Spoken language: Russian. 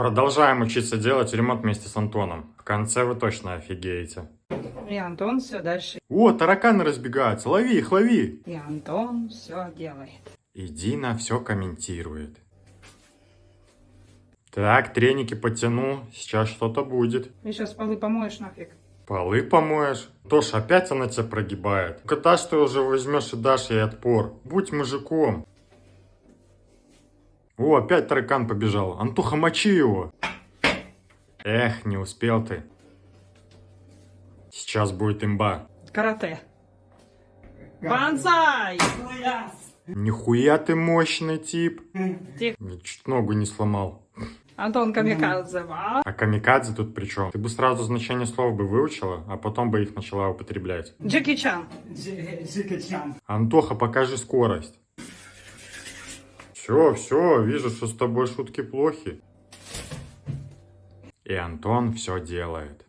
Продолжаем учиться делать ремонт вместе с Антоном. В конце вы точно офигеете. И Антон все дальше. О, тараканы разбегаются. Лови их, лови. И Антон все делает. И Дина все комментирует. Так, треники потяну. Сейчас что-то будет. Ты сейчас полы помоешь нафиг. Полы помоешь? Тош, опять она тебя прогибает. Когда ж ты уже возьмешь и дашь ей отпор? Будь мужиком. О, опять таракан побежал. Антоха, мочи его. Эх, не успел ты. Сейчас будет имба. Карате. Бонсай! Нихуя ты мощный тип. Тихо. Чуть ногу не сломал. Антон камикадзе. А? А камикадзе тут при чем? Ты бы сразу значение слов бы выучила, а потом бы их начала употреблять. Джеки Чан. Антоха, покажи скорость. Все, вижу, что с тобой шутки плохи. И Антон все делает.